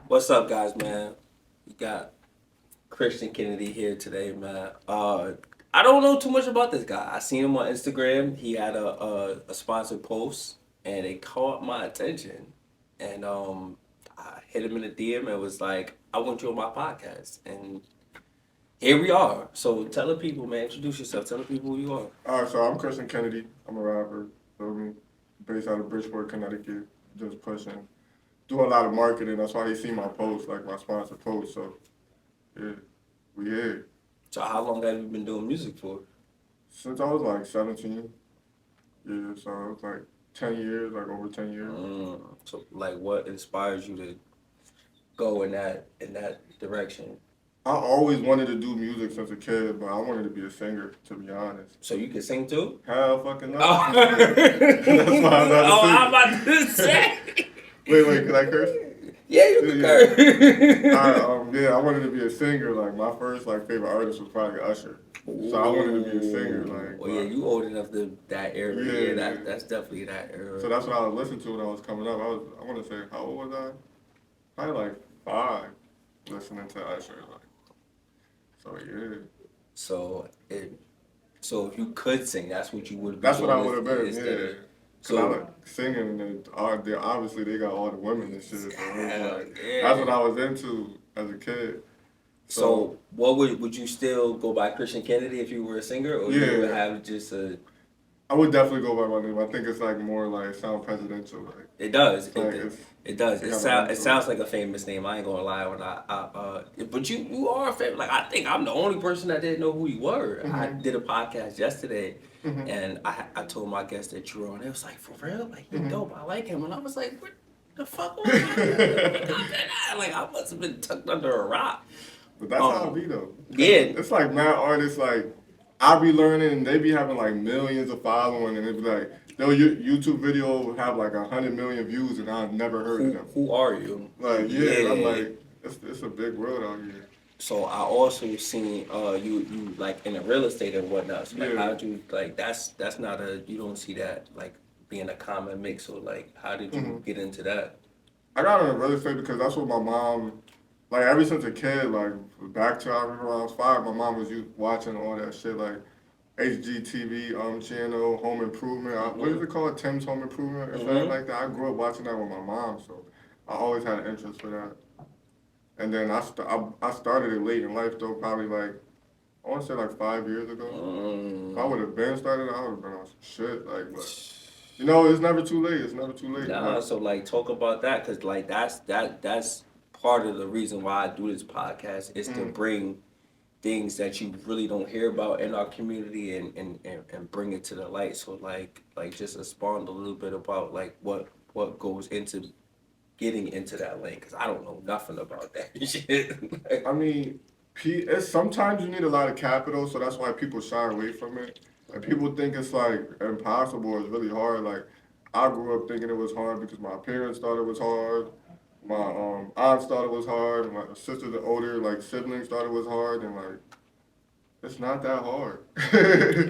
What's up, guys, man? We got Christian Kennedy here today, man. I don't know too much about this guy. I seen him on Instagram. He had a sponsored post, and it caught my attention. And I hit him in the DM and was like, "I want you on my podcast." And here we are. So tell the people, man. Introduce yourself. Tell the people who you are. All right, so I'm Kristen Kennedy. I'm a rapper, feel me? Based out of Bridgeport, Connecticut. Just pushing. Do a lot of marketing. That's why he see my posts, like my sponsored posts. So, yeah, we here. So how long have you been doing music for? Since I was like 17. Yeah, so it was like 10 years, like over 10 years. So like, what inspires you to go in that direction? I always wanted to do music since a kid, but I wanted to be a singer, to be honest. So you can sing too? Hell fucking no. Oh, That's why I'm not a singer. I'm about to say. Wait, can I curse? Yeah, you can curse. Yeah, I wanted to be a singer. Like my first favorite artist was probably Usher. So I wanted to be a singer. Well, yeah, you old enough to that era. Yeah, Yeah. that's definitely that era. So that's what I was listening to when I was coming up. I want to say, how old was I? Probably like 5, listening to Usher. So yeah. So so if you could sing, that's what you would have been. That's what I doing would have been. instead Yeah. of- Cause I So like singing, and obviously they got all the women and shit. So it was hell like, yeah. that's what I was into as a kid. So what would you still go by Christian Kennedy if you were a singer, or you would Yeah. have just a? I would definitely go by my name. I think it's like more like sound presidential. Like It does. like It does. it It have sound a it sounds like a famous name. I ain't gonna lie. When but you are a famous. Like I think I'm the only person that didn't know who you were. I did a podcast yesterday, and I told my guest that you were on. It was like, for real, like he dope. I like him, and I was like, what the fuck was I? Like I must have been tucked under a rock. But that's how it be though. Yeah. It's like mad artists like I be learning and they be having like millions of following and it be like their YouTube video will have like 100 million views and I've never heard of them. Who are you? Like yeah, I'm like it's a big world out here. So I also seen you like in the real estate and whatnot. So like Yeah. how'd you like that's not a you don't see that like being a common mix. So like how did you get into that? I got into real estate because that's what my mom like ever since a kid, like back to I remember when I was 5, my mom was watching all that shit like HGTV channel, Home Improvement. What is it called? Tim's Home Improvement or something like that. I grew up watching that with my mom, so I always had an interest for that. And then I started it late in life though, probably like I want to say like 5 years ago. If I would have been started, I would have been on some shit. Like, but you know, it's never too late. It's never too late. Nah, so like talk about that because like that's part of the reason why I do this podcast is to bring things that you really don't hear about in our community and bring it to the light. So like just expound a little bit about like what goes into getting into that lane because I don't know nothing about that shit. Like, I mean, sometimes you need a lot of capital, so that's why people shy away from it. Like people think it's like impossible. It's really hard. Like I grew up thinking it was hard because my parents thought it was hard. My aunts thought it was hard. And my sisters, the older like siblings, thought it was hard, and like it's not that hard.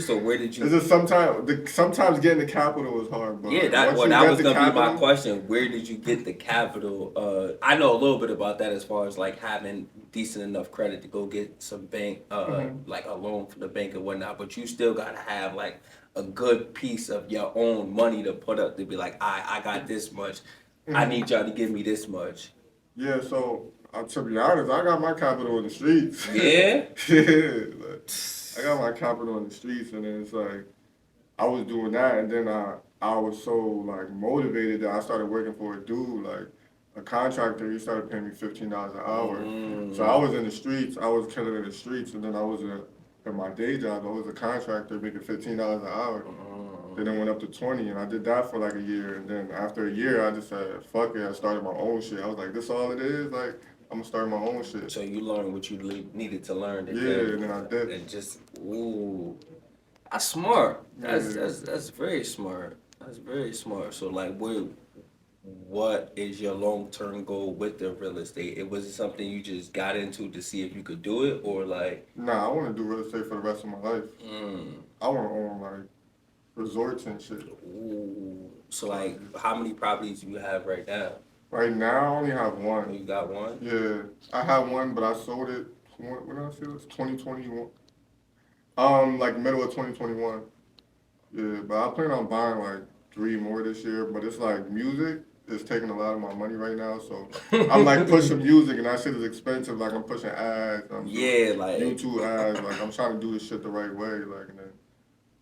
so where did you? It's just sometimes getting the capital is hard, but Yeah, like, that once that you was get the gonna be my capital, question. Where did you get the capital? I know a little bit about that as far as like having decent enough credit to go get some bank, like a loan from the bank and whatnot. But you still gotta have like a good piece of your own money to put up to be like, I got this much. I need y'all to give me this much. Yeah, so to be honest, I got my capital in the streets. Yeah. Yeah, like, I got my capital in the streets, and then it's like I was doing that, and then I was so like motivated that I started working for a dude like a contractor. He started paying me $15 an hour. So I was in the streets. I was killing in the streets, and then I was at my day job. I was a contractor making $15 an hour. Then it went up to 20, and I did that for like a year. And then after a year, I just said, "Fuck it!" I started my own shit. I was like, "This all it is? Like, I'm gonna start my own shit." So you learned what you needed to learn. Yeah, and then I did. And just that's smart. That's Yeah. that's very smart. That's very smart. So like, what is your long term goal with the real estate? Was it something you just got into to see if you could do it, or like? Nah, I want to do real estate for the rest of my life. I want to own like resorts and shit. Ooh. So like, how many properties do you have right now? Right now, I only have Oh, one. you got one? Yeah, I had one, but I sold it. When did I sell it? 2021. Like middle of 2021. Yeah, but I plan on buying like three more this year. But it's like music is taking a lot of my money right now, so I'm like pushing music, and that shit is expensive. Like I'm pushing ads, I'm doing Yeah, like YouTube ads. Like I'm trying to do this shit the right way. Like and then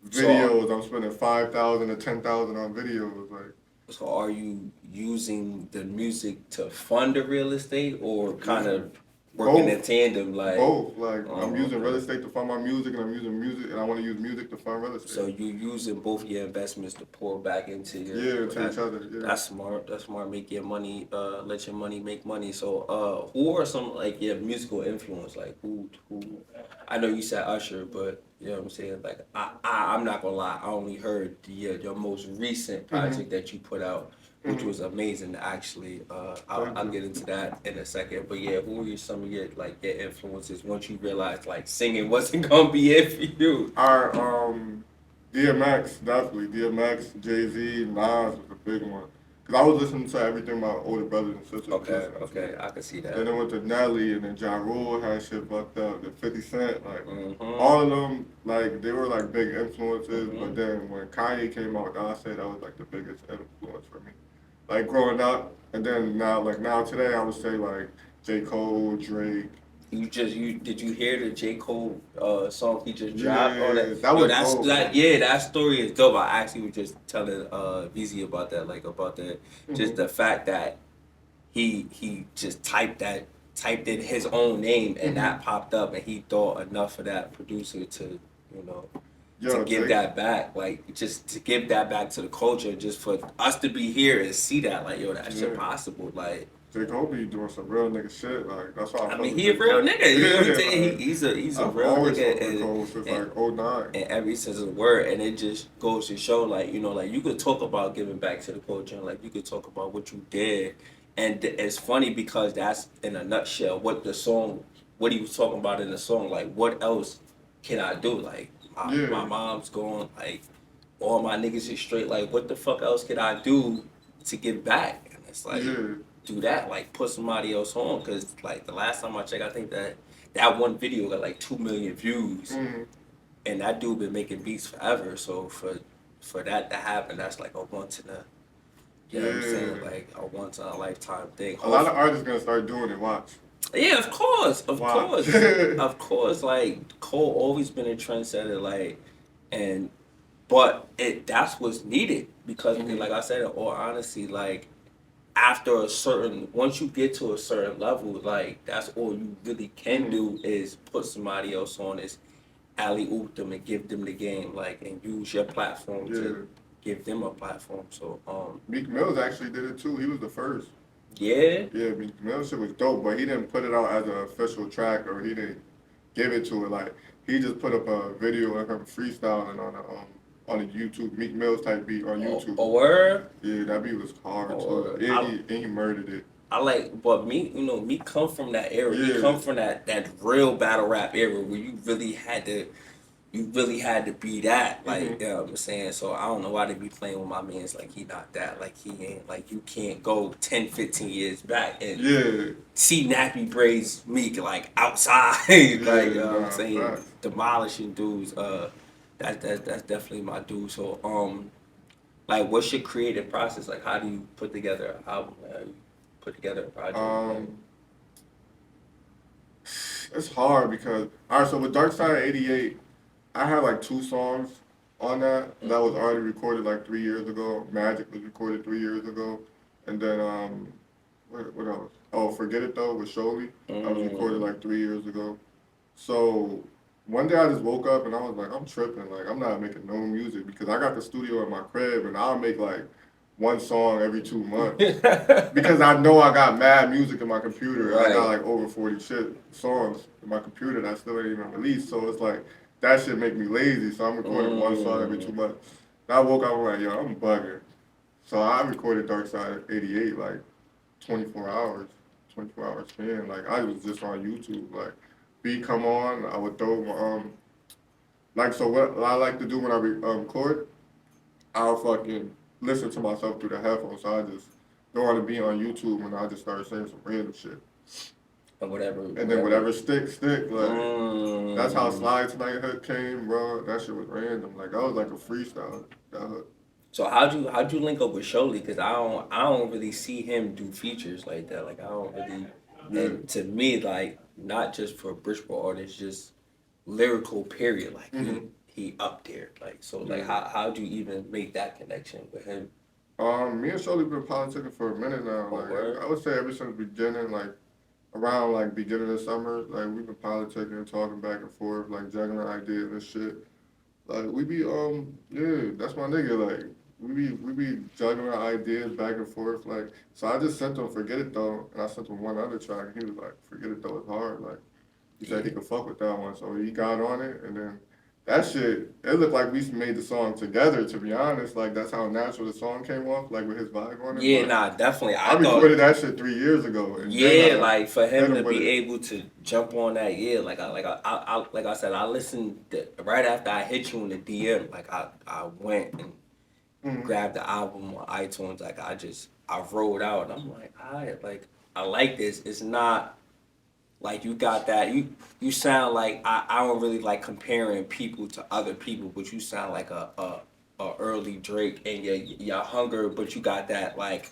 so. videos, I'm spending 5,000 to 10,000 on videos. Like So are you using the music to fund the real estate or kind yeah, of working in both. tandem like Both. Like I'm oh using real okay. estate to fund my music, and I'm using music, and I want to use music to fund real So estate. you using both your investments to pour back into your Yeah, well, to each other. Yeah. that's smart. That's smart. Make your money let your money make money. So who are some like your musical influence? Like who I know you said Usher, but you know what I'm saying? Like I'm not gonna lie, I only heard the your most recent Mhm. project that you put out, which Mhm. was amazing actually. Thank I'll you. get into that in a second. But yeah, who are some of your like your influences once you realized like singing wasn't gonna be it for you? Our DMX definitely DMX, Jay Z, Nas was a big one. Cause I was listening to everything my older brothers and sisters was Okay, listening to. okay, I can see Then that. it went to Nelly, and then Ja Rule had shit fucked up. The 50 Cent, like Mhm. all of them, like they were like big influences. But Mhm. then when Kanye came out, I say that was like the biggest influence for me. Like growing up, and then now, like now today, I would say like J Cole, Drake. You did you hear the J Cole song he just dropped on that? Yeah, that Yo, was that's dope. that yeah, that story is dope. I actually was just telling VZ about that, like about the just Mhm. the fact that he just typed in his own name and Mhm. that popped up and he thought enough of that producer to you know to Yo, give Drake. that back, like just to give that back to the culture, just for us to be here and see that, like yo, that shit Yeah. possible. Like, J. Cole be doing some real nigga shit. Like that's why I I fuck mean, with he a J. real Cole. nigga. You know what I'm Yeah, saying? like He's a I've real always fucked nigga, with Cole since and like '09. and every sense of the word, and it just goes to show, like you know, like you could talk about giving back to the culture, and like you could talk about what you did, and it's funny because that's in a nutshell what the song, what he was talking about in the song. Like, what else can I do? Like, my Yeah, mom's gone. Like, all my niggas is straight. Like, what the fuck else could I do to give back? And it's like yeah. do that, like put somebody else on, because like the last time I checked, I think that one video got like 2 million views, Mm, and that dude been making beats forever. So for that to happen, that's like a once in a you know what I'm saying, yeah. like a once in a lifetime thing. A lot of Hopefully, artists gonna start doing it. Watch, yeah, of course, of watch. course, of course. Like Cole always been a trendsetter, like and but that's what's needed because Mhm. like I said, in all honesty, like after a certain once you get to a certain level, like that's all you really can Mhm. do is put somebody else on is alley oop them and give them the game, like and use your platform to Yeah. give them a platform. So Meek Mills actually did it too. He was the first. yeah. Yeah, Meek Mill shit was dope, but he didn't put it out as an official track, or he didn't give it to it. Like he just put up a video of him freestyling on a YouTube Meek Mills type beat on YouTube. Or Yeah, that beat was hard too. or And he murdered it. I like, but me, you know, me come from that era. He come Yeah. from that real battle rap era where you really had to be that, like, Mhm. you know what I'm saying? So I don't know why they be playing with my man's like he not that, like he ain't, like you can't go 10, 15 years back and Yeah. see nappy braids Meek like outside, like, you Yeah. know what I'm Nah. saying? Facts. Demolishing dudes, that's definitely my dude. So, like, what's your creative process? Like, how do you put together an album? How do you put together a project? Like, Um. It's hard because all right. So with Dark Side of '88, I had like two songs on that was already recorded like 3 years ago. Magic was recorded 3 years ago, and then what else? Oh, Forget It Though with Sholey. That was recorded mm, like 3 years ago. So one day I just woke up and I was like, I'm tripping. Like I'm not making no music because I got the studio in my crib and I'll make like one song every 2 months because I know I got mad music in my computer. I got right. like over 40 shit songs in my computer that still ain't even released. So it's like that shit make me lazy. So I'm recording one song every Mm. 2 months. And I woke up, I'm like, yo, I'm bugging. So I recorded Dark Side 88 like 24 hours, 24 hours span. Like I was just on YouTube. Like beat come on, I would throw my like so what I like to do when I record, I'll fucking listen to myself through the headphones. So I just throwing a beat on YouTube, and I just started saying some random shit. or whatever, And then whatever stick, stick. Like that's how Mm. Slide Tonight hook came, bro. That shit was random. Like that was like a freestyle. That hook. So how'd you link up with Sholey? Because I don't really see him do features like that. Like I don't really, Yeah. and to me like not just for Bridgeport artists, just lyrical period. Like hmm he up there. Like so like Yeah. how'd you even make that connection with him? Me and Shorty been politicking for a minute now. Oh Like word. I would say ever since the beginning, like around like beginning of summer, like we've been politicking and talking back and forth, like juggling ideas and shit. Like we be yeah, that's my nigga. Like we be juggling ideas back and forth. Like so I just sent him Forget It Though, and I sent him one other track. And he was like, Forget It Though is hard. Like he said Yeah. he could fuck with that one, so he got on it, and then that shit. It looked like we made the song together. To be honest, like that's how natural the song came off, like with his vibe on it. Yeah, But nah, definitely. I I thought recorded that shit 3 years ago, and then yeah, I like for hit him him to with be it. able to jump on that, yeah, like I said, I listened right after I hit you in the DM. Like I went and Mm-hmm. grabbed the album on iTunes. Like I rolled out, and I'm like, I like this. It's not like you got that you sound like I don't really like comparing people to other people, but you sound like a early Drake and your hunger, but you got that like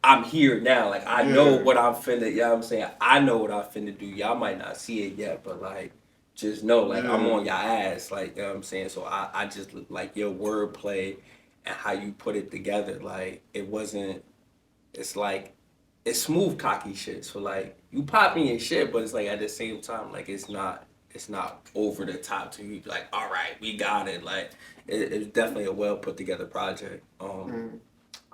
I'm here now. Like I know Yeah, what I'm finna. You know what I'm saying? I know what I'm finna do. Y'all might not see it yet, but like just know like I'm yeah, on your ass. Like you know what I'm saying? So I just like your wordplay and how you put it together. Like it wasn't. It's like it's smooth cocky shit. So like you pop me and shit, but it's like at the same time like it's not over the top to you. Like all right, we got it. Like it's definitely a well put together project. mm.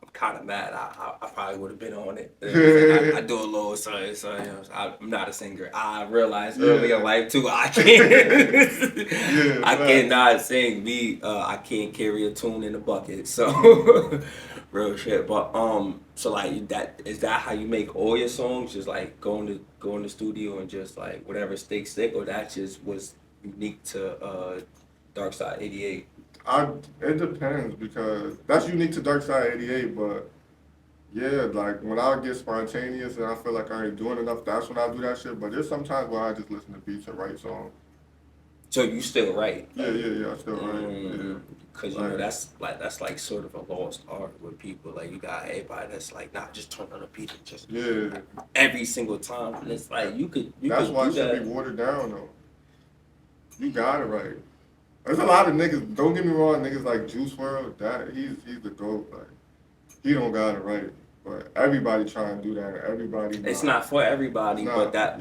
I'm kind of mad. I probably would have been on it. You know what I'm saying? I do a little something. So, you know, I'm not a singer. I realized early in yeah, life too. I can't. yeah. I Facts. cannot sing. I can't carry a tune in a bucket. So, real shit. But so like that is that how you make all your songs? Just like go in the studio and just like whatever stick, or that just was unique to Dark Side '88. I it depends because that's unique to Dark Side 88, but yeah, like when I get spontaneous and I feel like I ain't doing enough, that's when I do that shit. But there's sometimes where I just listen to beats and write songs. So you still write, Yeah, like, yeah, yeah, I still write. Yeah. because you know Like, that's like sort of a lost art with people. Like you got everybody that's like, nah, just turn on a beat and just yeah. every single time. And it's like you That's could why do it should be that. watered down though. You got it right. There's a lot of niggas, don't get me wrong, niggas like Juice WRLD, that he's the GOAT. Like he don't got it right. But everybody trying to do that. Everybody It's not. not for It's everybody, not. Yeah.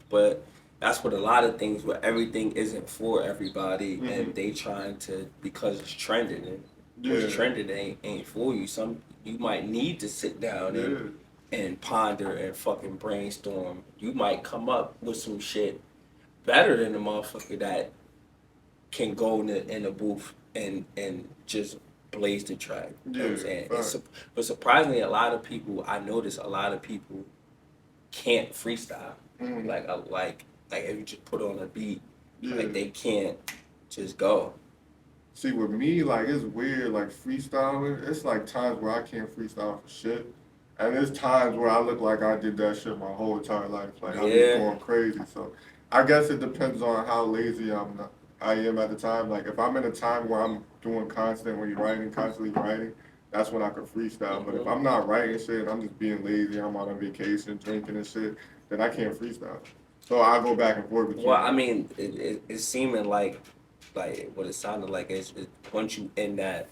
but that's what a lot of things where everything isn't for everybody, hmm and they trying to because it's trending and what's Yeah. trending ain't for you. Some you might need to sit down Yeah. and ponder and fucking brainstorm. You might come up with some shit better than the motherfucker that can go in the booth and just blaze the track. You know what I'm Yeah. saying? Fact. But surprisingly, a lot of people I notice a lot of people can't freestyle. hmm Like if you just put on a beat, like Yeah. they can't just go. See, with me, like, it's weird, like, freestyling. It's like times where I can't freestyle for shit. And there's times where I look like I did that shit my whole entire life. Like, I be Yeah. going crazy. So, I guess it depends on how lazy I am at the time. Like, if I'm in a time where I'm doing constantly writing, that's when I can freestyle. But if hmm I'm not writing shit and I'm just being lazy, I'm out on vacation, drinking and shit, then I can't freestyle. So, I go back and forth Well, between I them. mean, it's seeming like what it sounded like is once you in that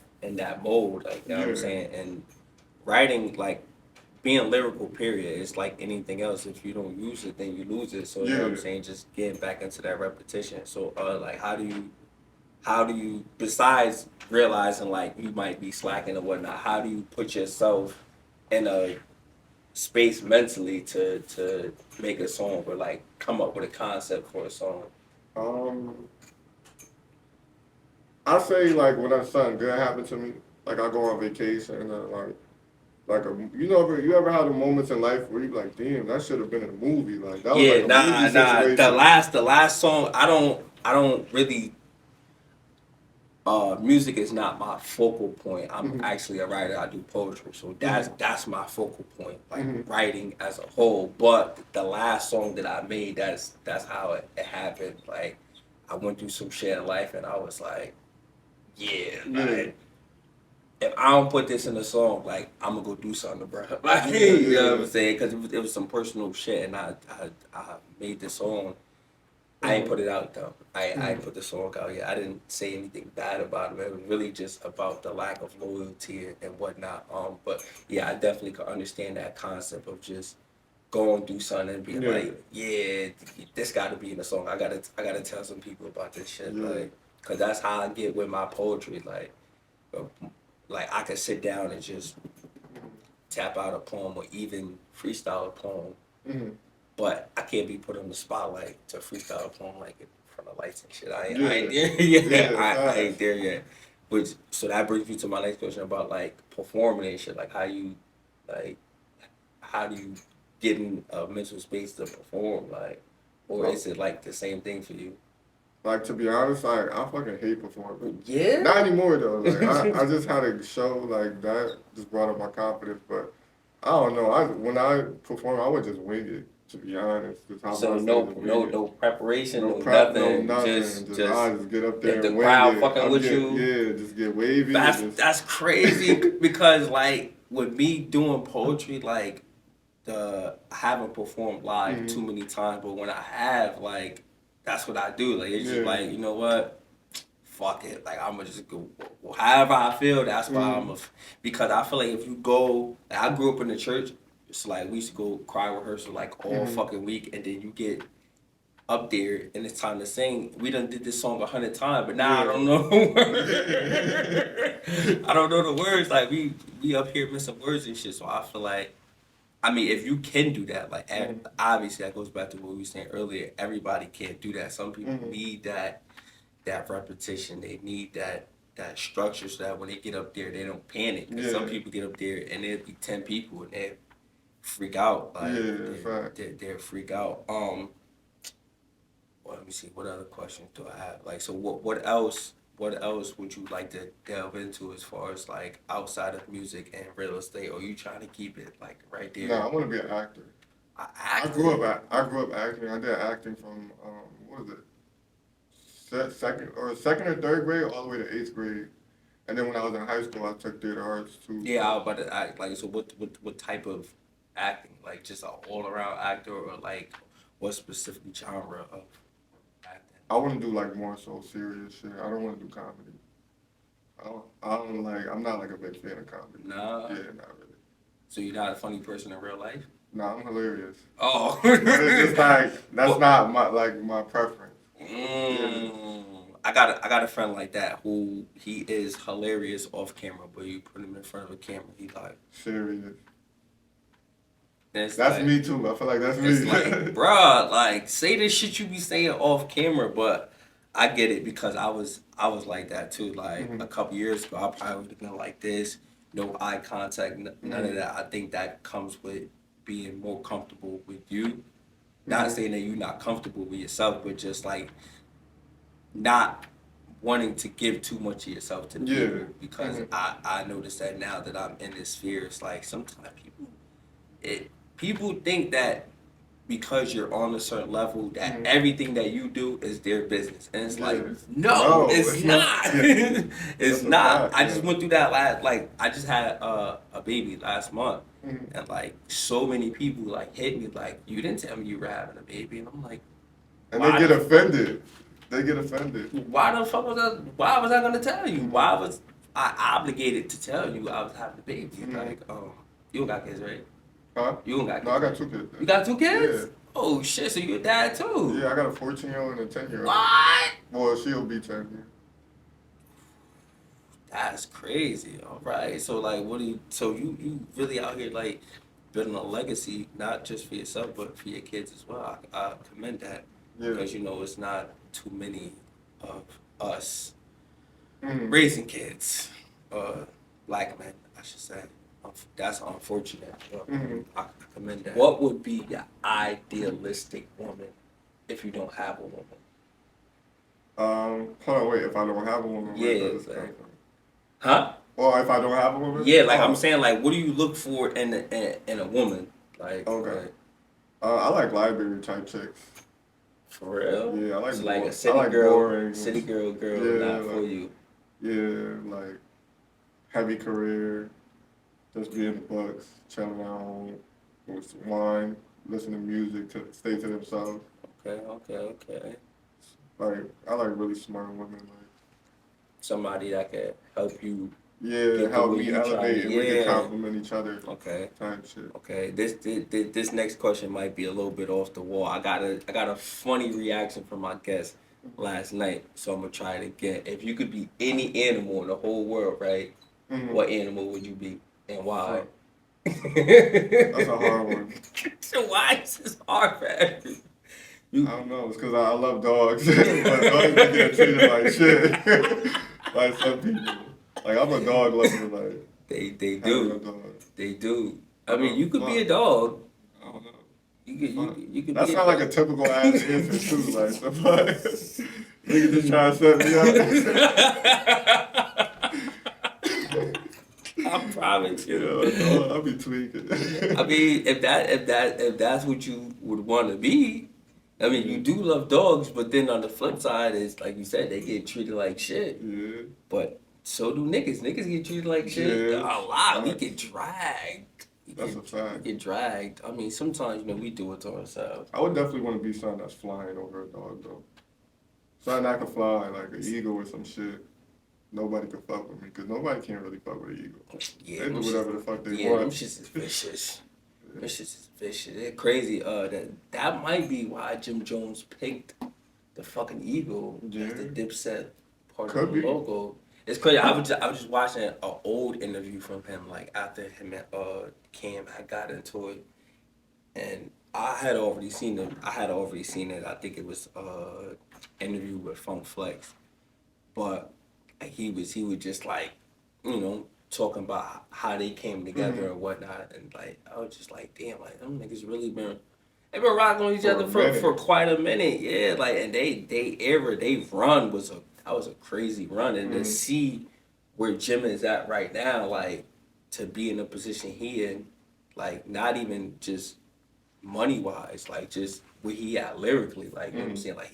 mode, like you know what I'm Yeah, saying, and writing like being lyrical period is like anything else. If you don't use it, then you lose it. So you know what I'm yeah. saying, just getting back into that repetition. So like how do you besides realizing like you might be slacking or whatnot, how do you put yourself in a space mentally to make a song or like come up with a concept for a song? Um, I say like when something good happened to me, like I go on vacation and you ever had the moments in life where you be like, damn, that should have been in a movie. Like that was like Yeah, a movie nah, nah. situation. The last song, I don't really music is not my focal point. I'm Mhm. actually a writer. I do poetry, so that's my focal point, like Mhm. writing as a whole. But the last song that I made, that's how it happened. Like I went through some shit in life, and I was like, yeah, Yeah. like if I don't put this in a song, like I'm gonna go do something, bro. Like Yeah. you know what Yeah. I'm saying? Because it was some personal shit, and I made this song. I ain't Mhm. put it out though. I ain't Mhm. put the song out yet. I didn't say anything bad about it. It was really just about the lack of loyalty and whatnot. But yeah, I definitely could understand that concept of just going through something and being Yeah. like, yeah, this got to be in the song. I gotta tell some people about this shit, Yeah. like, cause that's how I get with my poetry. Uh, like I could sit down and just tap out a poem or even freestyle a poem, Mhm. but I can't be put on the spotlight to freestyle a poem like in front of lights and shit. I ain't Yeah. there yet. Yeah. I ain't Facts. there yet. Which so that brings me to my next question about like performing and shit. Like like how do you get in a mental space to perform? Like, or So, is it like the same thing for you? like to be honest, like I fucking hate performing. Yeah. Not anymore though. Like I just had a show like that just brought up my confidence. But I don't know. When I perform, I would just wing it. To be honest, the top So on stage no and wing no it. no preparation, No no prep, no nothing. nothing. Just I just get up If there the and wing crowd it. fucking I'm with get you. yeah, just get wavy and That's just that's crazy because like with me doing poetry, like I haven't performed live too mhm. many times, but when I have, like that's what I do. Like it's just Yeah. like you know what, fuck it. Like I'm gonna just go however I feel. That's why Mhm. because I feel like if you go, like, I grew up in the church. It's like we used to go choir rehearsal like all Mhm. fucking week, and then you get up there and it's time to sing. We done did this song 100 times, but now I Yeah. don't know the words. I don't know the words. Like we up here missing words and shit. So I feel like I mean if you can do that, like Mhm. obviously that goes back to what we were saying earlier. Everybody can't do that. Some people Mhm. need that repetition. They need that structure so that when they get up there they don't panic. Cause some Yeah. people get up there and there'll be 10 people and they freak out. Like Yeah. Fact. they're freak out. Well, let me see. What other questions do I have? Like, so what else would you like to delve into as far as like outside of music and real estate? Or you trying to keep it like right No, there? I want to be an actor. Acting. I grew up acting. I did acting from what was it? Second or third grade all the way to eighth grade. And then when I was in high school, I took theater arts too. Yeah, I So was about to act like. So what type of acting? Like just an all around actor, or like what specific genre of acting? I want to do like more so serious shit. I don't want to do comedy. I don't like. I'm not like a big fan of comedy. Nah. Yeah, not really. So you're not a funny person in real life? Nah, I'm hilarious. Oh. But it's just like that's But not my preference. Yeah, I got a friend like that who he is hilarious off camera, but you put him in front of a camera, he like serious. and it's That's like me too. I feel like that's it's like me. bruh, like say the shit you be saying off camera, but I get it because I was like that too. Like a Mhm. couple years ago, I probably would have been like this, no eye contact, none of Mhm. that. I think that comes with being more comfortable with you. Not Mhm. saying that you're not comfortable with yourself, but just like not wanting to give too much of yourself to Yeah. people because Mhm. I notice that now that I'm in this sphere, it's like sometimes people think that because you're on a certain level that Mhm. everything that you do is their business and it's like Yeah. no No, it's it's not. not Yeah. it's That's a not. fact. I Yeah. just went through that last like I just had a baby last month Mhm. and like so many people like hit me like you didn't tell me you were having a baby and I'm like And they why get the offended. They get offended. why the fuck was I? Why was I gonna tell you? Mhm. Why was I obligated to tell you I was having a baby? Mhm. Like, you don't got kids, right? Huh? You don't got No, I kids, got right? two kids. You got two Yeah. kids? Oh shit! So you a dad too? Yeah, I got a 14-year-old and a 10-year-old. What? Well, she'll be 10. Yeah. That's crazy. All right. So like, what do you? So you really out here like building a legacy, not just for yourself but for your kids as well. I commend that Yeah. because you know it's not too many of us Mhm. raising kids, black men, I should say. That's unfortunate. Mhm. I commend that. What would be your idealistic woman if you don't have a woman? Hold on, wait. If I don't have a woman, where Yeah, does this come like, from? huh? Or if I don't have a woman? Yeah, like I'm Oh, saying, like, what do you look for in a woman? okay. Like I like library type chicks. for real? Yeah, So like a I like boring. city girl, Yeah, not for like you. yeah, like heavy career, just be in the books, chilling at home with some wine, listening to music to stay to themselves. Okay. Like I like really smart women. Like Somebody that could help you yeah, get to help where me you trying to. elevate and we could Yeah. compliment each other Okay. type shit. Okay. This next question might be a little bit off the wall. I got a funny reaction from my guest last night, so I'm gonna try it again. If you could be any animal in the whole world, right? Mm-hmm. What animal would you be and why? Fuck, that's a hard one. So why is this hard for everyone? I You don't know. It's because I love dogs, but dogs be getting treated like shit by some people. Like I'm a dog lover, like they having a do. dog. They do. I But mean, you could be fuck, a dog. I don't know. Fuck. You could That be a sounds like a dog. typical ass answer too. Like the fuck, nigga just trying to set me up. I promise You you. know, a dog, I'll be tweaking. I mean, if that's what you would want to be, I mean, you do love dogs, but then on the flip side is like you said, they get treated like shit. Yeah, But so do niggas. Niggas get treated like shit a yeah, lot. We facts. get dragged. That's a We fact. get dragged. I mean, sometimes we do it to ourselves. I would definitely want to be something that's flying over a dog though. Something that can fly like an eagle or some shit. Nobody can fuck with me because nobody can really fuck with an eagle. Yeah, They do them whatever shits, the fuck they yeah, them want. shits is vicious. Them shits is vicious. They're crazy. That might be why Jim Jones picked the fucking eagle Yeah, as the Dipset part of could the be. logo. It's crazy. I was just watching an old interview from him, like after him and Cam had got into it, and I had already seen it. I think it was interview with Funk Flex, but he was just like, talking about how they came together Mm-hmm. and whatnot, and like I was just like, damn, like them niggas really they've been rocking on each For a other for minute. quite a minute, yeah. Like and they run was a crazy run, and to Mm-hmm. see where Jim is at right now, like to be in the position he in, like not even just money wise, like just where he at lyrically, like you know what I'm Mm-hmm. saying, like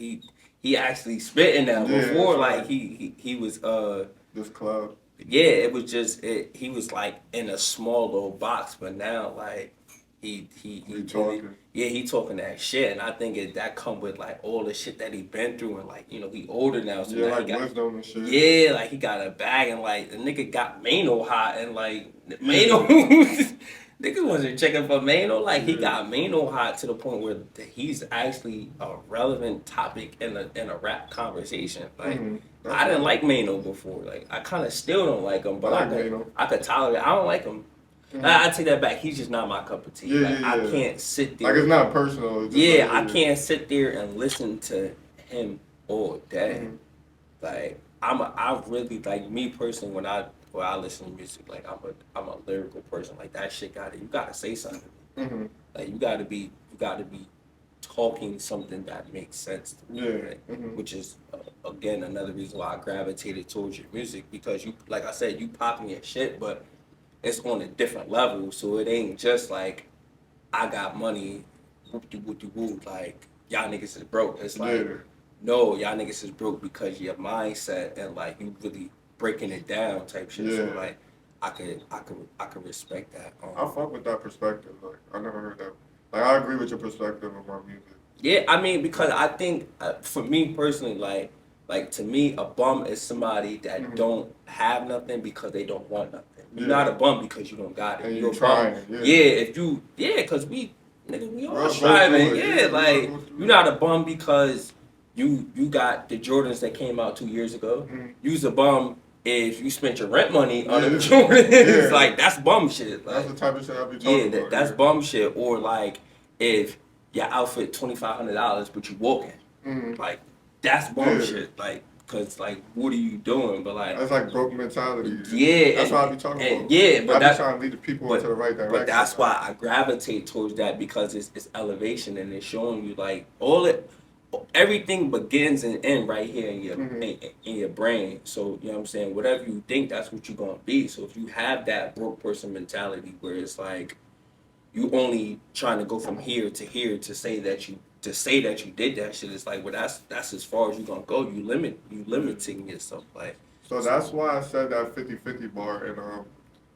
he actually spitting now. Yeah, Before, like fact. he was This cloud. yeah, it was just he was like in a small little box, but now like he We really talking. yeah he talking that shit, and I think that come with like all the shit that he been through, and like he older now, so Yeah, now he like got wisdom and shit. yeah like he got a bag, and like the nigga got Mano hot, and like Yeah, Mano niggas wasn't checking for Mano, like he yeah. got Mano hot to the point where he's actually a relevant topic in a rap conversation, like. Mm-hmm. That's I didn't right. like Mano before. Like I kind of still don't like him, I but like Mano. I could tolerate. I don't like him. Mm-hmm. I take that back. He's just not my cup of tea. Yeah, Like I yeah, yeah. can't sit Like it's there. not personal. It's just Yeah, like I yeah. can't sit there and listen to him all day. Mm-hmm. Like I really like me personally when I listen to music. Like I'm a lyrical person. Like that shit you gotta say something. Mm-hmm. Like you gotta be talking something that makes sense to me, Yeah. right? Mm-hmm. Which is again another reason why I gravitated towards your music, because you, like I said, you popping your shit, but it's on a different level. So it ain't just like I got money, whoop de whoop de whoop, like y'all niggas is broke. It's like Yeah. no, y'all niggas is broke because your mindset and like you really breaking it down type shit. So Yeah. like I could respect that. I fuck with that perspective. Like I never heard that. Like I agree with your perspective on my music. Yeah, I mean, because I think for me personally, like to me, a bum is somebody that Mm-hmm. don't have nothing because they don't want nothing. You're Yeah. not a bum because you don't got it. And You're you a bum. trying. Yeah. Yeah, if you because we all Bro, go striving. through it. Yeah, Yeah, we all like go through you're it. not a bum because you got the Jordans that came out 2 years ago. Mm-hmm. You's a bum if you spent your rent money on them Yeah. Jordans. Yeah. Like that's bum shit. That's Like the type of shit I be yeah, talking about. that's Yeah. bum shit. Or like if your outfit $2,500, but you walking. Mm-hmm. Like that's bum Yeah. shit. Like, cause like what are you doing? But like That's like broke mentality. yeah, That's what I be talking about. yeah, I but be that trying to lead the people into the right direction. but that's Like, why I gravitate towards that, because it's elevation, and it's showing you like everything begins and ends right here in your Mm-hmm. in your brain. So you know what I'm saying. Whatever you think, that's what you're gonna be. So if you have that broke person mentality where it's like you only trying to go from here to say that you did that shit, it's like well that's as far as you're gonna go. You limiting yourself like. So that's why I said that 50-50 bar and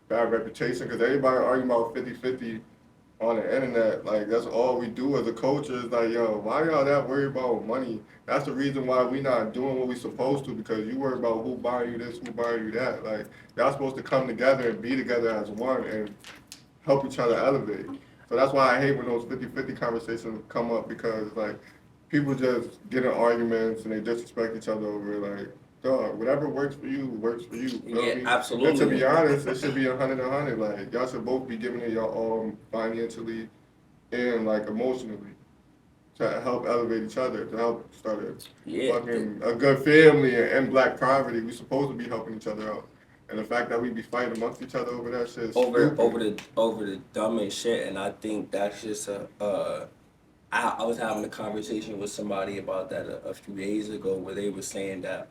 bad reputation, because everybody arguing about 50-50 on the internet. Like, that's all we do as a culture is like, yo, why y'all that worried about money? That's the reason why we not doing what we supposed to, because you worry about who buying you this, who buying you that. Like, y'all supposed to come together and be together as one and help each other elevate. So that's why I hate when those 50-50 conversations come up, because like people just get in arguments and they disrespect each other over it. Like, dog, whatever works for you works for you. Feel Yeah, me? And to be absolutely. honest, it should be 100-100. Like, y'all should both be giving it your all financially and like emotionally to help elevate each other, to help start a Yeah, fucking a good family and end black poverty. We supposed to be helping each other out. And the fact that we be fighting amongst each other over that shit is stupid. over the dumbest shit, and I think that's just I was having a conversation with somebody about that a few days ago where they were saying that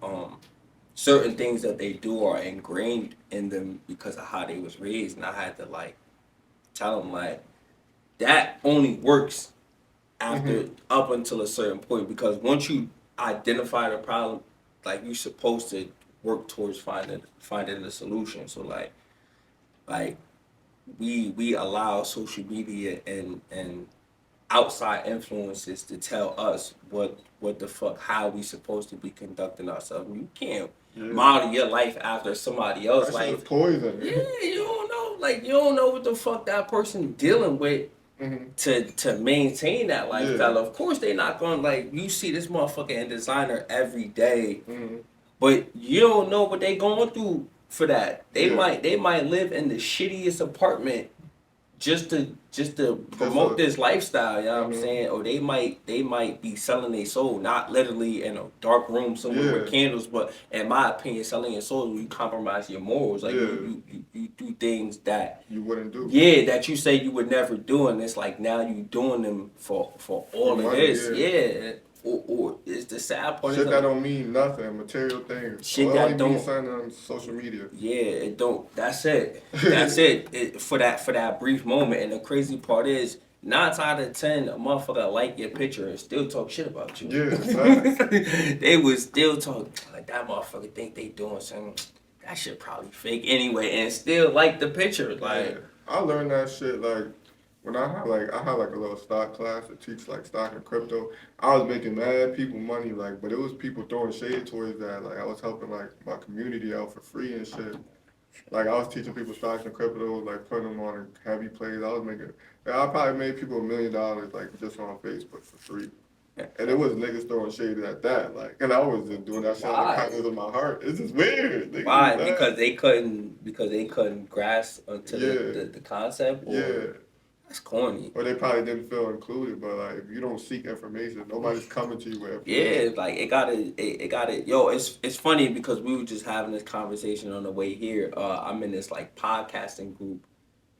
certain things that they do are ingrained in them because of how they was raised, and I had to like tell them like that only works Hmm. after up until a certain point because once you identify the problem, like you're supposed to work towards finding the solution. So like we allow social media and outside influences to tell us what the fuck how we supposed to be conducting ourselves. You can't Yeah. model your life after somebody else. That shit is Like, yeah, poison. you don't know. Like, you don't know what the fuck that person dealing with Hmm. to maintain that Yeah. lifestyle. Of course, they not gonna like you see this motherfucker in designer every day, Hmm. but you don't know what they going through for that. Yeah. They might live in the shittiest apartment just to Just promote so. this lifestyle, you know what I'm Hmm. saying? Or they might be selling their soul, not literally in a dark room somewhere with Yeah. candles, but in my opinion, selling your soul, you compromise your morals. Like Yeah. you do things that You wouldn't do yeah, that you say you would never do, and it's like now you doing them for for all of money. this, Yeah. yeah. Or it's the sad part is Shit that don't mean nothing. Material things. shit Or it only that means don't something on social media. yeah, it don't. That's it. That's it. For that brief moment. And the crazy part is, 9 out of 10, a motherfucker like your picture and still talk shit about you. Yeah. Facts. They would still talk like that motherfucker think they doing something. That shit probably fake anyway, and still like the picture. Yeah. Like, I learned that shit like when I had like a little stock class to teach like stock and crypto. I was making mad people money, like, but it was people throwing shade towards that. Like, I was helping like my community out for free and shit. Like, I was teaching people stocks and crypto, like putting them on heavy plays. I was making, yeah, I probably made people $1 million like just on Facebook for free. And it was niggas throwing shade at that, like, and I was just doing that shit out of the why? kindness of my heart. It's just weird. Niggas is Why? mad. Because they couldn't grasp onto Yeah, the concept, or yeah. that's corny. Or they probably didn't feel included, but like if you don't seek information, nobody's coming to you with Yeah, information. like it got it. Yo, it's funny because we were just having this conversation on the way here. I'm in this like podcasting group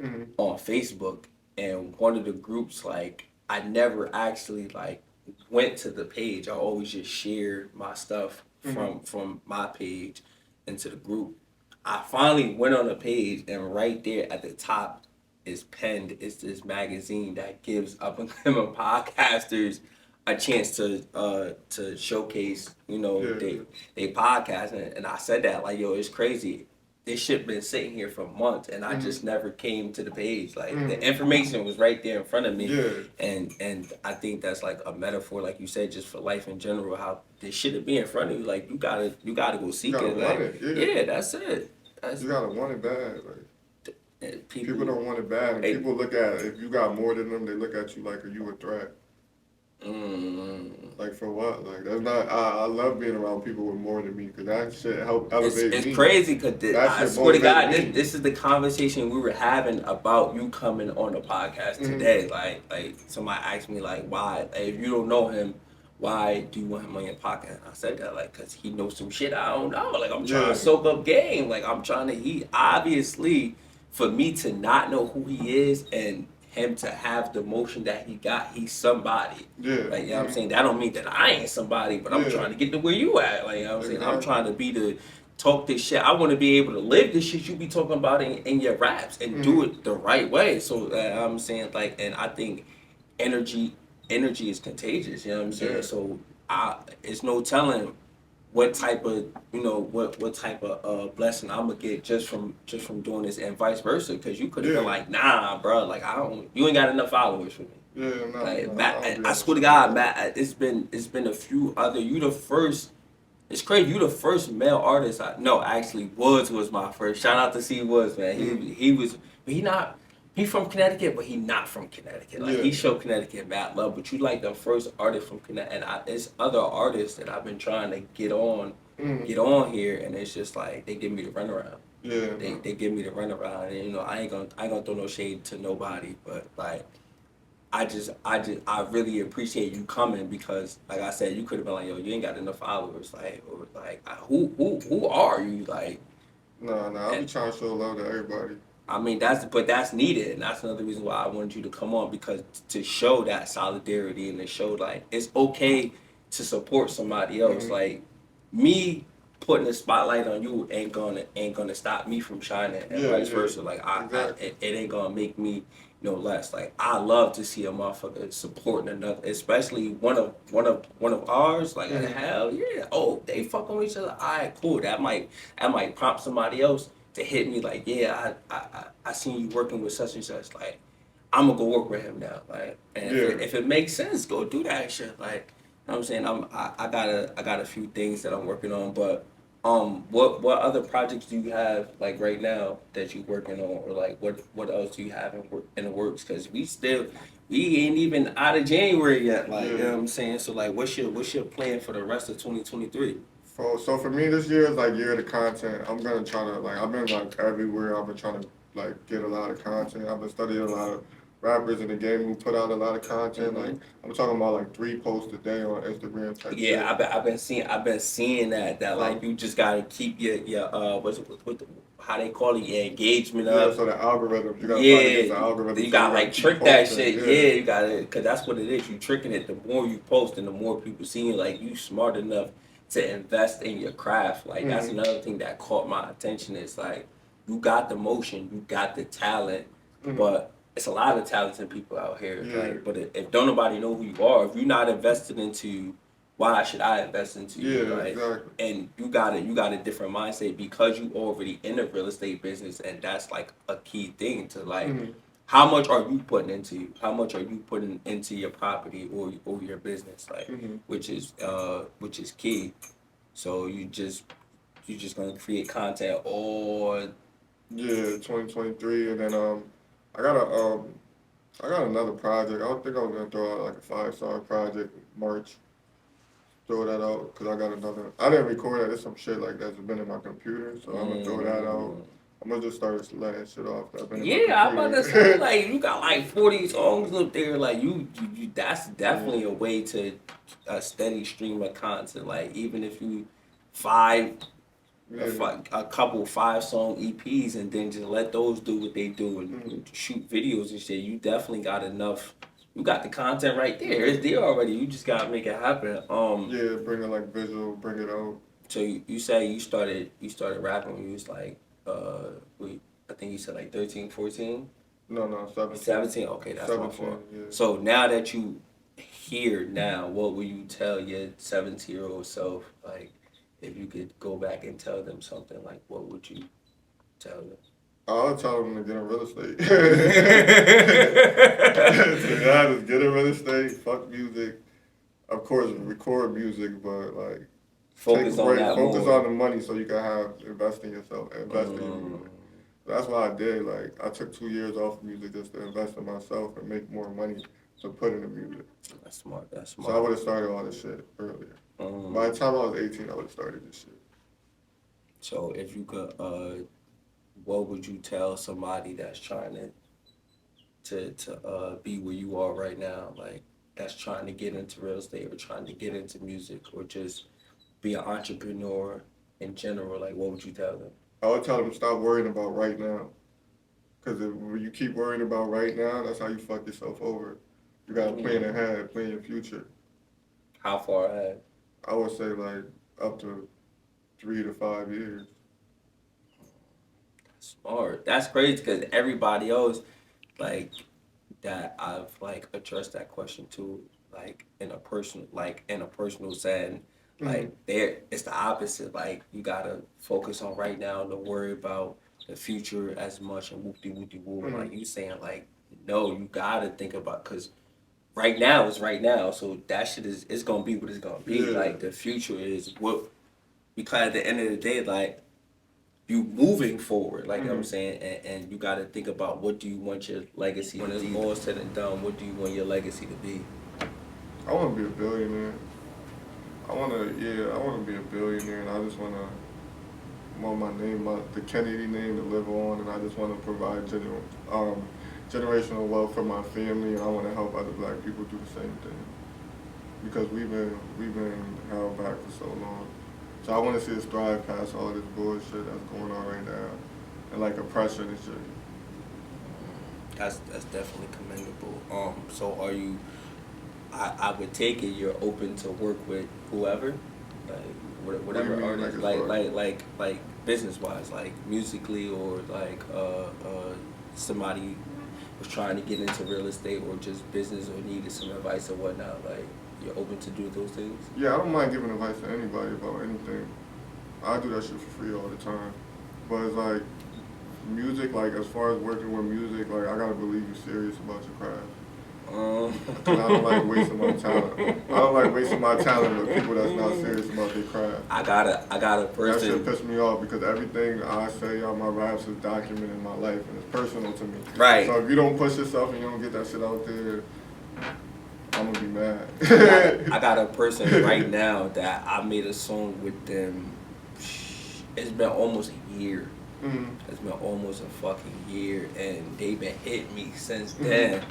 Hmm. on Facebook, and one of the groups like I never actually like went to the page. I always just share my stuff Hmm. from my page into the group. I finally went on the page, and right there at the top is penned. It's this magazine that gives up and coming podcasters a chance to showcase, Yeah. they podcast, and I said that like, yo, it's crazy. This shit been sitting here for months, and I Hmm. just never came to the page. Like the Hmm. information was right there in front of me, Yeah. and I think that's like a metaphor, like you said, just for life in general. How this shit will be in front of you, like you gotta go You seek gotta it. want Like it. Yeah. yeah, that's it. That's You gotta want it bad. Like people people. don't want it bad, and Hey, people look at if you got more than them, they look at you like are you a threat? mm, Like for what? Like that's not. I love being around people with more than me because that shit help It's elevate it's me. crazy because That I shit swear to motivate God, this me. this is the conversation we were having about you coming on the podcast Hmm. today. Like somebody asked me like why like, if you don't know him, why do you want him on your podcast? I said that like because he knows some shit I don't know. Like I'm trying to Yeah. soak up game. Like I'm trying to. He obviously for me to not know who he is and him to have the motion that he got, he's somebody. Yeah. Like, you know what I'm saying? That don't mean that I ain't somebody, but I'm Yeah. trying to get to where you at. Like, you know what I'm saying? I'm Exactly. trying to be the talk this shit. I want to be able to live this shit you be talking about in your raps and do it the right way. So I'm saying, like, and I think energy energy is contagious. You know what I'm saying? Yeah. So it's no telling what type of what type of blessing I'm gonna get just from doing this and vice versa. Because you could have been Yeah. like, nah, bro, like you ain't got enough followers for me. Yeah, no, Like no, Matt, I don't be I on swear to shit God, like that. Matt, it's been a few other. You the first. It's crazy. You the first male artist. No, actually, Woods was my first. Shout out to C Woods, man. He was. But he not. He from Connecticut, but he not from Connecticut. Like Yeah. he showed Connecticut mad love. But you like the first artist from Connecticut, and it's other artists that I've been trying to Mm. get on here, and it's just like they give me the runaround. Yeah, They no. they give me the runaround, and I ain't gonna throw no shade to nobody, but like I really appreciate you coming because, like I said, you could have been like, yo, you ain't got enough followers, like, or like, who are you, like, No, no, I'll be and trying to show love to everybody. I mean that's needed, and that's another reason why I wanted you to come on because to show that solidarity and to show like it's okay to support somebody else, Mm-hmm. like me putting a spotlight on you ain't gonna stop me from shining and Yeah, vice yeah, versa. Like exactly. it ain't gonna make me no less. Like I love to see a motherfucker supporting another, especially one of ours. Like Mm-hmm. hell yeah, oh they fucking with each other. Alright, cool. That might prompt somebody else to hit me. Like yeah, I seen you working with such and such. Like I'm gonna go work with him now. Like and if Yeah. it makes sense, go do that shit. Like you know what I'm saying I got a few things that I'm working on, but what other projects do you have like right now that you working on, or like what else do you have in the works? Because we ain't even out of January yet. Like you know Yeah. what I'm saying. So like, what's your plan for the rest of 2023? So for me, this year is like year of the content. I'm gonna try to like I've been like everywhere. I've been trying to like get a lot of content. I've been studying a lot of rappers in the game who put out a lot of content. Like Hmm. I'm talking about like 3 posts a day on Instagram type Yeah, shit. I've been seeing that like So you just gotta keep your what's it how they call it, your engagement yeah, up. so the algorithms you gotta fight against the Yeah, algorithm. you So you got gotta like keep trick that posting. shit. Yeah. Yeah, you got to, cause that's what it is. You tricking it. The more you post, and the more people see you. Like you smart enough to invest in your craft. Like that's Mhm. another thing that caught my attention. Is like you got the motion, you got the talent, Mhm. but it's a lot of talented people out here. Yeah. Like, but if don't nobody know who you are, if you're not invested into, why should I invest into you? Yeah. Like, Exactly. and you got a different mindset because you already in the real estate business, and that's like a key thing to like. Mhm. How much are you putting into you? How much are you putting into your property or your business? Like, Mhm. which is key. So you just gonna create content or Yeah. 2023, and then I got a I got another project. I don't think I was gonna throw out like a 5 star project March. Throw that out because I got another. I didn't record it. There's some shit like that's been in my computer, so I'm gonna throw that out. mm, I'm gonna just start letting shit off that's been in my yeah, I'm about to say computer. like you got like 40 songs up there. Like you that's definitely Yeah, a way to a steady stream of content. Like even if you five yeah, a couple 5 song EPs and then just let those do what they do mm, and shoot videos and shit. You definitely got enough. You got the content right there. It's yeah, there already. You just gotta make it happen. yeah. Bring it like visual, bring it out. So you say you started rapping when you was like wait, I think you said like 13, 14, No, no, 17, 17. Okay, that's my 17. fault. Yeah. So now that you here now, what will you tell your 17-year-old self? Like, if you could go back and tell them something, like, what would you tell them? I'll tell them to get in real estate. To be Yeah. honest, get in real estate. Fuck music. Of course, record music, but like take a Focus on break. that Focus more. on the money so you can have invest in yourself, invest in your Mm, music. That's what I did. Like I took 2 years off of music just to invest in myself and make more money to put into music. that's smart. That's So I would smart. have started all this shit earlier. By Mm. the time I was 18, I would have started this shit. So if you could, what would you tell somebody that's trying to be where you are right now, like that's trying to get into real estate or trying to get into music or just be an entrepreneur in general? Like, what would you tell them? I would tell them stop worrying about right now. Because when you keep worrying about right now, that's how you fuck yourself over. You gotta plan ahead, plan your future. How far ahead? I would say like up to 3 to 5 years. Smart. That's crazy because everybody else, like, that I've like addressed that question to, like in a personal setting, Mm-hmm. like there it's the opposite. Like you gotta focus on right now, don't worry about the future as much and whoop de whoop de whoop. Mm-hmm. Like you saying, like no, you gotta think about because right now is right now. So that shit is it's gonna be what it's gonna be. Yeah. Like the future is what because at the end of the day, like you moving forward, like I'm Mm-hmm. saying, and you got to think about what do you want your legacy when it's all said and done. What do you want your legacy to be? I want to be a billionaire. I want to be a billionaire, and I just want my name, the Kennedy name to live on, and I just want to provide generational wealth for my family, and I want to help other black people do the same thing because we've been held back for so long. So I want to see us thrive past all of this bullshit that's going on right now, and like oppression and shit. That's definitely commendable. So are you? I would take it you're open to work with whoever, like What do you whatever mean, artist, as like far- business wise, like musically or like somebody was trying to get into real estate or just business or needed some advice or whatnot. Like you're open to do those things. Yeah, I don't mind giving advice to anybody about anything. I do that shit for free all the time. But it's like music, like as far as working with music, like I gotta believe you're serious about your craft. Um, And I don't like wasting my talent. I don't like wasting my talent with people that's not serious about their craft. I got a That shit person. piss me off because everything I say on my raps is documented in my life and it's personal to me. Right. So if you don't push yourself and you don't get that shit out there, I'm gonna be mad. I got a person right now that I made a song with them. It's been almost a year. Mhm. It's been almost a fucking year, and they been hitting me since then.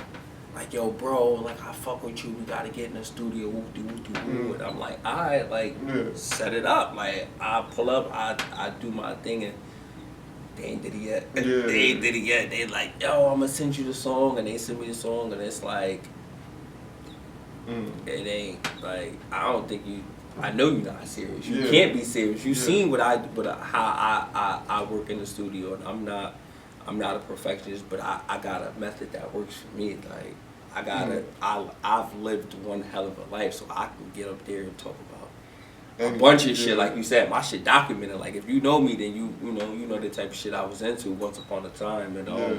Like, yo, bro, like I fuck with you. We gotta get in the studio. Whoop de whoop de whoop. And I'm like, alright, like Yeah. set it up. Like I pull up, I do my thing, and they ain't did it yet. Yeah. They ain't did it yet. They like, yo, I'm gonna send you the song, and they send me the song, and it's like. It ain't like I don't think you. I know you're not serious. You Yeah. can't be serious. You Yeah. seen what I, but how I work in the studio, and I'm not a perfectionist, but I got a method that works for me. Like I gotta, I've lived one hell of a life, so I can get up there and talk about a bunch of shit. Like you said, my shit documented. Like if you know me, then you know the type of shit I was into once upon a time, and Yeah.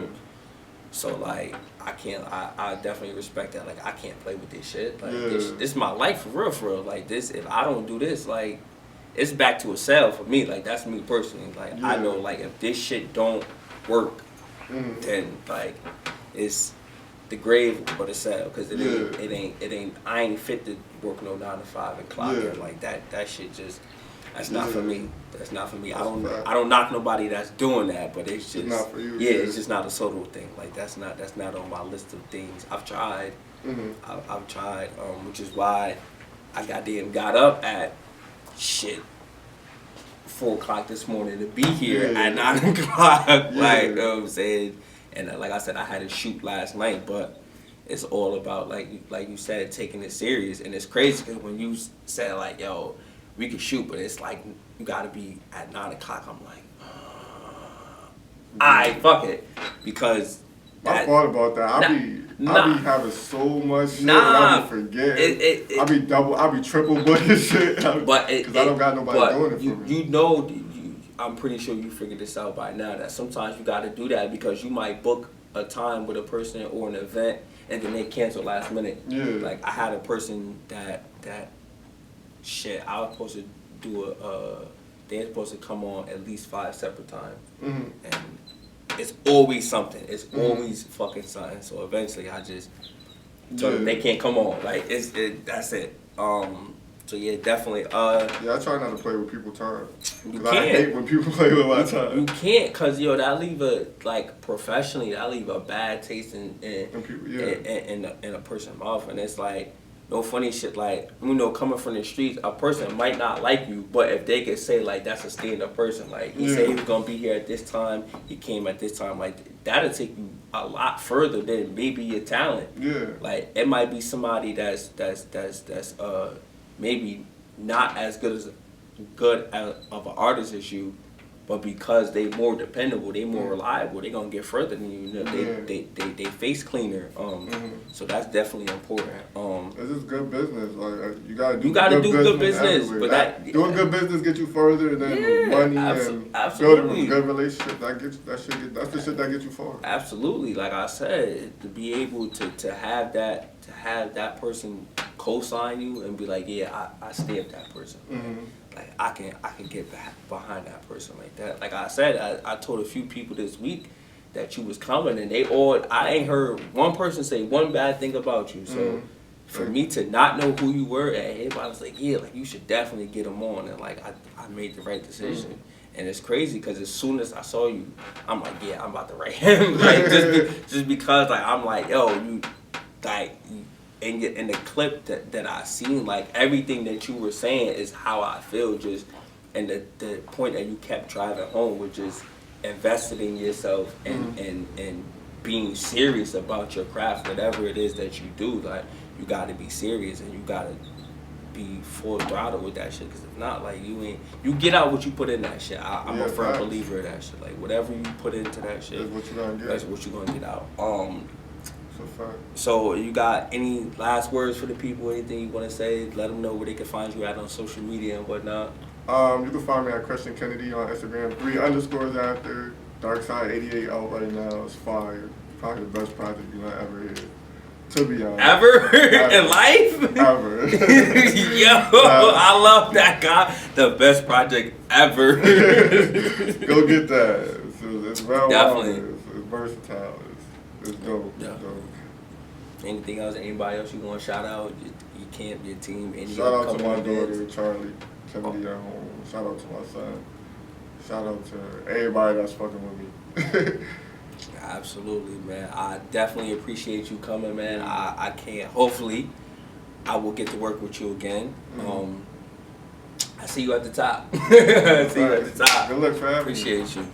so like I can't I definitely respect that. Like I can't play with this shit. Like Yeah. this is my life for real. Like this if I don't do this, like it's back to a cell for me. Like that's me personally. Like I Yeah. know like if this shit don't work, Mhm. then like it's the grave or the cell because Yeah. it ain't I ain't fit to work no 9 to 5 and clock Yeah. in like that shit just that's not for Yeah. me. That's not for me. That's a fact. I don't knock nobody that's doing that, but it's just not for you, yeah, yeah. it's just not a solo thing. Like that's not on my list of things. I've tried. Mhm. I've tried, which is why I got up at shit 4 o'clock this morning to be here Yeah. at 9 o'clock. Like Yeah. you know what I'm saying, and like I said, I had to shoot last night, but it's all about like you said, taking it serious, and it's crazy because when you said like yo, we could shoot, but it's like you gotta be at 9 o'clock. I'm like, I fuck it because I thought about that. I be having so much shit and I be forgetting. I be triple booking shit. But because I don't got nobody doing it for me. You know, I'm pretty sure you figured this out by now that sometimes you got to do that because you might book a time with a person or an event and then they cancel last minute. Yeah. Like I had a person that shit. I was supposed to do they're supposed to come on at least 5 separate times, Mhm. and it's always something. It's always fucking something. So eventually, I just told them they can't come on. Like that's it. So yeah, definitely. Yeah, I try not to play with people's time. You 'Cause I hate when people play with my time. You can't, cause yo, that leave a like professionally, that leave a bad taste in And people, yeah. in a person's mouth, and it's like no funny shit. Like, you know, coming from the streets, a person might not like you, but if they could say like that's a stand-up person, like he said he was gonna be here at this time, he came at this time, like that'll take you a lot further than maybe your talent. Yeah. Like it might be somebody that's maybe not as good of an artist as you, but because they more dependable, they more reliable, they gonna get further than you. You know, they face cleaner. So that's definitely important. It's just good business. Like you gotta do good business, everywhere. but that doing good business get you further than money and building a good relationship. That's the shit that gets you far. Absolutely, like I said, to be able to have that person co-sign you and be like, yeah, I stay with that person. Like I can get behind that person like that. Like I said, I told a few people this week that you was coming, and I ain't heard one person say one bad thing about you. So for me to not know who you were, and everybody was like, yeah, like you should definitely get him on, and like I made the right decision. And it's crazy because as soon as I saw you, I'm like, yeah, I'm about to write him. Like just because like I'm like, yo, you like. In the clip that I seen, like everything that you were saying is how I feel. Just and the point that you kept driving home was just invested in yourself and being serious about your craft, whatever it is that you do. Like you got to be serious and you got to be full throttle with that shit. Because if not, like you get out what you put in that shit. I'm a firm believer of that shit. Like whatever you put into that shit, that's what you're gonna get. That's what you're gonna get out. Fact. So you got any last words for the people? Anything you want to say? Let them know where they can find you at on social media and whatnot. You can find me at Krwnd Kennedy on Instagram. 3 underscores after. Darkside88 out right now. It's fire. Probably the best project you might ever hear. To be honest. Ever? In life? Ever. Yo, I love that guy. The best project ever. Go get that. It's well definitely. It's versatile. It's dope. Yeah. It's dope. Anything else? Anybody else you want to shout out? You can't be a team. Shout out to my daughter, Charlie Kennedy at home. Shout out to my son. Shout out to everybody that's fucking with me. Absolutely, man. I definitely appreciate you coming, man. I can't. Hopefully, I will get to work with you again. I see you at the top. I see you at the top. Good luck for having me. Appreciate you.